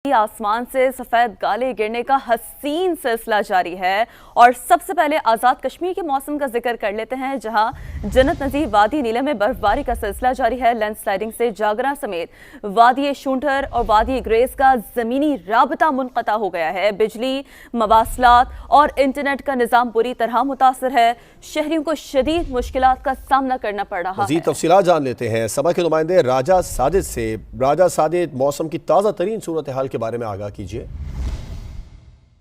आसमान से सफेद गाले गिरने का हसीन सिलसिला जारी है और सबसे पहले आजाद कश्मीर के मौसम का जिक्र कर लेते हैं, जहां जन्नत नजीर वादी नीलम में बर्फबारी का सिलसिला जारी है। लैंडस्लाइडिंग से जागरा समेत वादी शूंठर और वादी ग्रेस का जमीनी राबता मुनक़ता हो गया है। बिजली, मवासलात और इंटरनेट का निज़ाम बुरी तरह मुतासर है। शहरियों को शदीद मुश्किलात का सामना करना पड़ रहा है। मज़ीद तफसीलात जान लेते हैं सबा के नुमाइंदे राजा साजिद से। राजा साजिद, मौसम की ताज़ा तरीन सूरत हाल के बारे में आगाह कीजिए।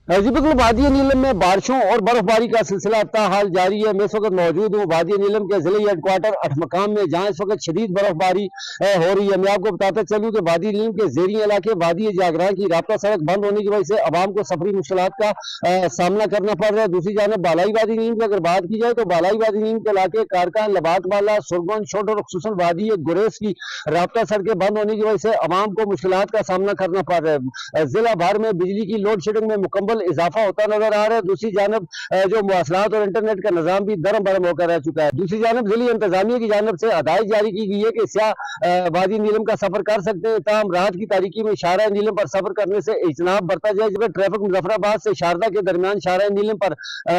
जी बिल्कुल, वादी नीलम में बारिशों और बर्फबारी का सिलसिला ताहाल जारी है। मैं इस वक्त मौजूद हूँ वादी नीलम के जिले हेडक्वार्टर अठमकाम में, जहाँ इस वक्त शदीद बर्फबारी हो रही है। मैं आपको बताता चलूँ कि वादी नीलम के ज़ेरी इलाके वादी जागरा की राब्ता सड़क बंद होने की वजह से आवाम को सफरी मुश्किलात का सामना करना पड़ रहा है। दूसरी जानब बालाई वादी नीलम की अगर बात की जाए तो बालाई वादी नीलम के इलाके कारकान, लबात वाला, सुरगन, छोट और खुसूसन वादी गुरेज की राब्ता सड़कें बंद होने की वजह से आवाम को मुश्किलात का सामना करना पड़ रहा है। जिला भर में बिजली की लोड शेडिंग में मुकम्मल इजाफा होता नजर आ रहा है। दूसरी जानब जो मवासलात और इंटरनेट का निजाम भी दरम बरम होकर रह चुका है। दूसरी जानब जिली इंतजामिया की जानब से हदायत जारी की गई है कि स्याह वादी नीलम का सफर कर सकते हैं, ताहम रात की तारीकी में शारा नीलम पर सफर करने से इजनाब बरता जाए। जबकि ट्रैफिक मुजफ्फराबाद से शारदा के दरमियान शारा नीलम पर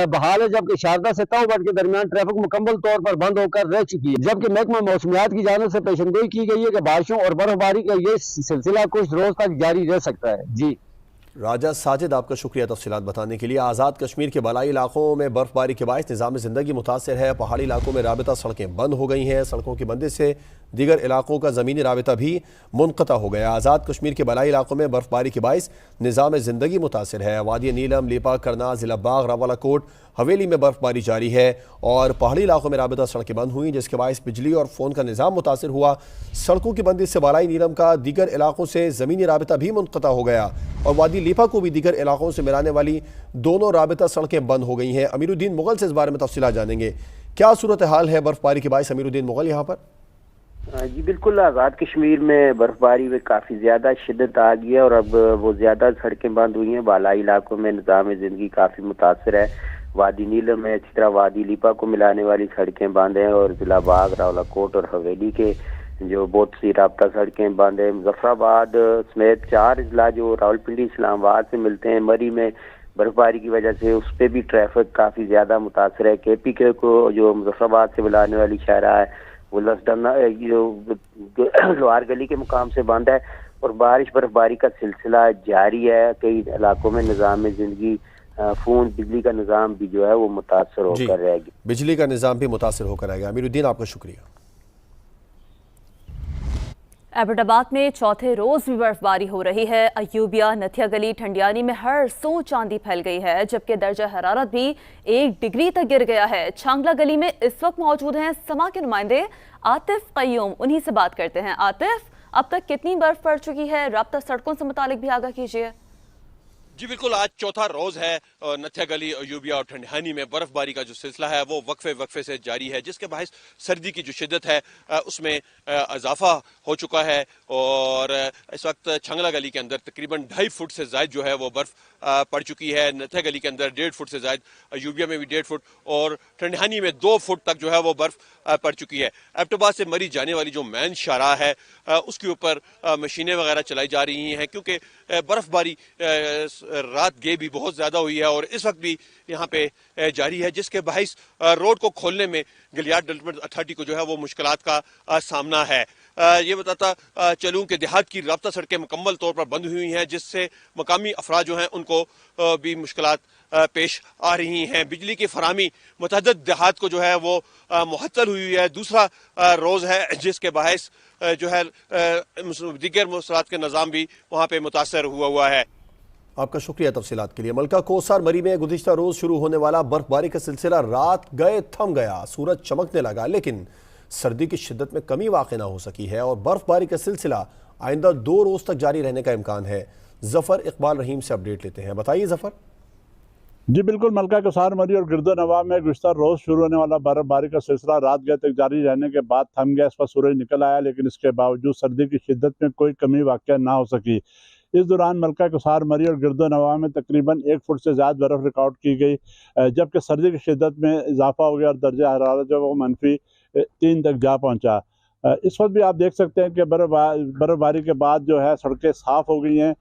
बहाल है, जबकि शारदा से ताउबट के दरमियान ट्रैफिक मुकम्मल तौर पर बंद होकर रह चुकी है। जबकि महकमा मौसमियात की जानब से पेशनगोई की गई है कि बारिशों और बर्फबारी का ये सिलसिला कुछ रोज तक जारी रह सकता है। जी राजा साजिद, आपका शुक्रिया तफसीलात बताने के लिए। आज़ाद कश्मीर के बलाई इलाकों में बर्फबारी के बायस निज़ाम ज़िंदगी मुतासर है। पहाड़ी इलाकों में राबता सड़कें बंद हो गई हैं। सड़कों की बंदी से दीगर इलाकों का ज़मीनी राबता भी मुनक़ता हो गया। आज़ाद कश्मीर के बलाई इलाकों में बर्फबारी के बायस निज़ाम ज़िंदगी मुतासर है। वादी नीलम, लीपा, करना, ज़िला बाग, रावलाकोट, हवेली में बर्फबारी जारी है और पहाड़ी इलाकों में राबता सड़कें बंद हुई, जिसके बायस बिजली और फ़ोन का निज़ाम मुतासर हुआ। सड़कों की बंदी से बालाई नीलम का दीगर इलाकों से ज़मीनी राबता भी मुनक़ता हो गया और वादी लीपा को भी दीगर इलाकों से मिलाने वाली दोनों राबता सड़कें बंद हो गई हैं। अमीरुद्दीन मुगल से इस बारे में तफसीलात जानेंगे। क्या सूरत हाल है बर्फबारी के बायस? अमीरुद्दीन मुगल यहाँ पर। जी बिल्कुल, आज़ाद कश्मीर में बर्फबारी में काफ़ी ज़्यादा शिद्दत आ गई है और अब वो ज़्यादा सड़कें बंद हुई हैं। बालाई इलाकों में निज़ाम ज़िंदगी काफ़ी मुतासर है। वादी नीलम में इसी तरह वादी लीपा को मिलाने वाली सड़कें बंद हैं और ज़िला बाग, रावलाकोट और हवेली के जो बहुत सी राब्ता सड़कें बंद हैं। मुजफ्फराबाद समेत 4 ज़िला जो रावलपिंडी इस्लामाबाद से मिलते हैं, मरी में बर्फबारी की वजह से उस पर भी ट्रैफिक काफ़ी ज़्यादा मुतासर है। KPK को जो मुजफ्फराबाद से मिलाने वाली शाहरा है वो लसडना जो लोहार गली के मुकाम से बंद है और बारिश बर्फबारी का सिलसिला जारी है। कई इलाकों में निज़ाम ज़िंदगी, फ़ोन, बिजली का निज़ाम भी जो है वो मुतासर होकर रहेगी। बिजली का निज़ाम भी मुतासर होकर आएगा। अमीरुद्दीन, आपका शुक्रिया। एबटाबाद में चौथे रोज भी बर्फबारी हो रही है। अयूबिया, नथिया गली, ठंडियानी में हर सौ चांदी फैल गई है, जबकि दर्जा हरारत भी 1 डिग्री तक गिर गया है। छांगला गली में इस वक्त मौजूद हैं समा के नुमाइंदे आतिफ कय्यूम, उन्हीं से बात करते हैं। आतिफ, अब तक कितनी बर्फ पड़ चुकी है? राब्ता सड़कों से मुतालिक भी आगाह कीजिए। जी बिल्कुल, आज चौथा रोज है नथिया गली, अयूबिया और ठंडियानी में बर्फबारी का जो सिलसिला है वो वक्फे से जारी है, जिसके बायस सर्दी की जो शिद्दत है उसमें इजाफा हो चुका है और इस वक्त छंगला गली के अंदर तकरीबन 2.5 फुट से ज़ायद जो है वो बर्फ पड़ चुकी है। नथिया गली के अंदर 1.5 फुट से ज़ायद, अयूबिया में भी 1.5 फुट और ठंडियानी में 2 फुट तक जो है वो बर्फ पड़ चुकी है। एबटाबाद से मरी जाने वाली जो मैन शाहराह है उसके ऊपर मशीनें वगैरह चलाई जा रही हैं, क्योंकि बर्फबारी रात गे भी बहुत ज़्यादा हुई है और इस वक्त भी यहाँ पे जारी है, जिसके बायस रोड को खोलने में गलियार डेवलपमेंट अथॉरिटी को जो है वो मुश्किलात का सामना है। ये बताता चलूँ कि देहात की राब्ता सड़कें मुकम्मल तौर पर बंद हुई हैं, जिससे मकामी अफराद जो हैं उनको भी मुश्किलात पेश आ रही हैं। बिजली की फराहमी मुतअद्दिद देहात को जो है वो मुअत्तल हुई है। दूसरा रोज़ है जिसके बायस जो है दीगर मौसलात के निज़ाम भी वहाँ पे मुतासर हुआ है। आपका शुक्रिया तफसीलात के लिए। मलका कोसार मरी में गुज़िश्ता रोज शुरू होने वाला बर्फबारी का सिलसिला रात गए थम गया। सूरज चमकने लगा, लेकिन सर्दी की शिद्दत में कमी वाक़ ना हो सकी है और बर्फबारी का सिलसिला आइंदा 2 रोज तक जारी रहने का इम्कान है। जफर इकबाल रहीम से अपडेट लेते हैं। बताइए जफर। जी बिल्कुल, मलका कोसार मरी और गिरदो नवाब में गुज़िश्ता रोज शुरू होने वाला बर्फबारी का सिलसिला रात गए तक जारी रहने के बाद थम गया। इस पर सूरज निकल आया, लेकिन इसके बावजूद सर्दी की शिद्दत में कोई कमी वाक़ ना हो सकी। इस दौरान मलका कोसार मरी और गिरदो नवा में तकरीबन 1 फुट से ज़्यादा बर्फ़ रिकॉर्ड की गई, जबकि सर्दी की शिद्दत में इजाफा हो गया और दर्जा हरारत जो वो -3 तक जा पहुँचा। इस वक्त भी आप देख सकते हैं कि बर्फबारी के बाद जो है सड़कें साफ़ हो गई हैं।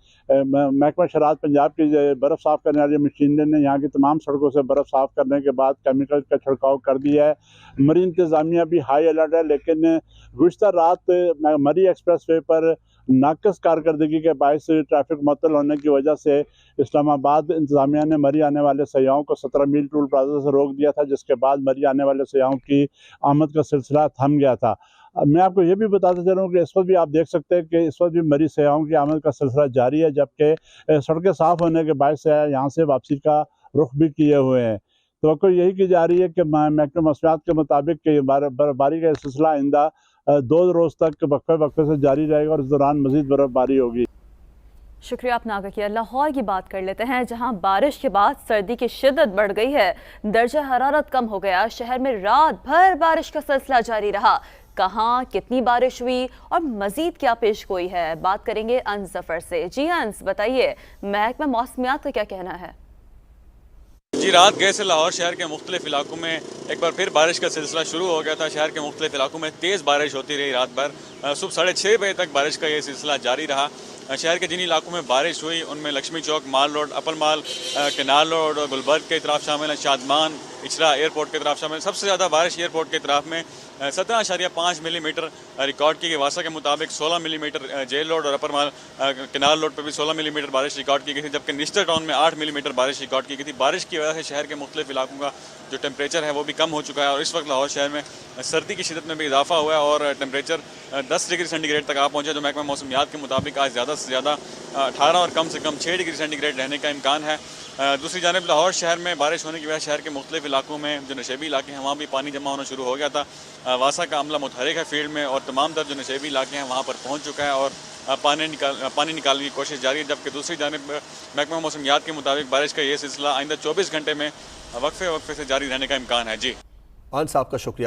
महकमा शरात पंजाब की बर्फ़ साफ़ करने वाली मशीनरी ने यहाँ की तमाम सड़कों से बर्फ़ साफ़ करने के बाद केमिकल का छिड़काव कर दिया है। मरी इंतज़ामिया भी हाई अलर्ट है, लेकिन गुज़श्ता रात मरी एक्सप्रेस वे पर नाकस कारकर्दगी के बायस ट्रैफिक मुअत्तल होने की वजह से इस्लामाबाद इंतज़ामिया ने मरी आने वाले सयाहों को 17 मील टोल प्लाजा से रोक दिया था, जिसके बाद मरी आने वाले सयाहों की आमद का सिलसिला थम गया था। मैं आपको ये भी बताते चलूँ कि इस वक्त भी आप देख सकते हैं कि इस वक्त भी मरी सयाहों की आमद का सिलसिला जारी है, जबकि सड़कें साफ़ होने के बायस यहाँ से वापसी का रुख भी किए हुए हैं। तो यही की जा रही है कि महकमा मौसमियात के मुताबिक बर्फबारी का सिलसिला आइंदा 2 रोज़ तक वक्फे से जारी रहेगा और इस दौरान मज़ीद बर्फबारी होगी। शुक्रिया आपने आगे किया। लाहौर की बात कर लेते हैं, जहां बारिश के बाद सर्दी की शिद्दत बढ़ गई है। दर्जा हरारत कम हो गया। शहर में रात भर बारिश का सिलसिला जारी रहा। कहां कितनी बारिश हुई और मजीद क्या पेश गोई है, बात करेंगे अंस जफर से। जी अंस, बताइए महकमा मौसमियात का क्या कहना है? जी, रात गए से लाहौर शहर के मुख्तलिफ इलाकों में एक बार फिर बारिश का सिलसिला शुरू हो गया था। शहर के मुख्तलिफ इलाकों में तेज़ बारिश होती रही रात भर। सुबह 6:30 बजे तक बारिश का ये सिलसिला जारी रहा। शहर के जिन इलाकों में बारिश हुई उनमें लक्ष्मी चौक, माल रोड, अपर माल, केनाल रोड और गुलबर्ग की तरफ शामिल है, शादमान, इचरा एयरपोर्ट की तरफ शामिल है। सबसे ज़्यादा बारिश एयरपोर्ट की तरफ में 17.5 मिलीमीटर रिकॉर्ड की गई। वासा के मुताबिक 16 मिलीमीटर जेल रोड और अपर माल केनाल रोड पर भी 16 मिलीमीटर बारिश रिकॉर्ड की गई थी, जबकि निस्टर टाउन में 8 मिलीमीटर बारिश रिकॉर्ड की गई थी। बारिश की वजह से शहर के मुख्तलिफ इलाकों का जो टेम्परेचर है वो भी कम हो चुका है और इस वक्त लाहौर शहर में सर्दी की शिदत में भी इजाफा हुआ है और टेम्परेचर 10 डिग्री सेंटीग्रेड तक आ पहुँचा, जो महकमा मौसमियात के मुताबिक आज ज़्यादा से ज़्यादा 18 और कम से कम 6 डिग्री सेंटीग्रेड रहने का इम्कान है। दूसरी जानब लाहौर शहर में बारिश होने की वजह शहर के मुख्तलिफ इलाकों में जो नशेबी इलाके हैं वहाँ भी पानी जमा होना शुरू हो गया था। वासा का अमला मुतहरिक है फील्ड में और तमाम तर जो नशेबी इलाके हैं वहाँ पर पहुँच चुका है और पानी निकालने की कोशिश जारी है। जबकि दूसरी जानब महकमा मौसमियात के मुताबिक बारिश का ये सिलसिला आइंदा 24 घंटे में वक्फे से जारी रहने का इम्कान है। जी अंस, आपका शुक्रिया।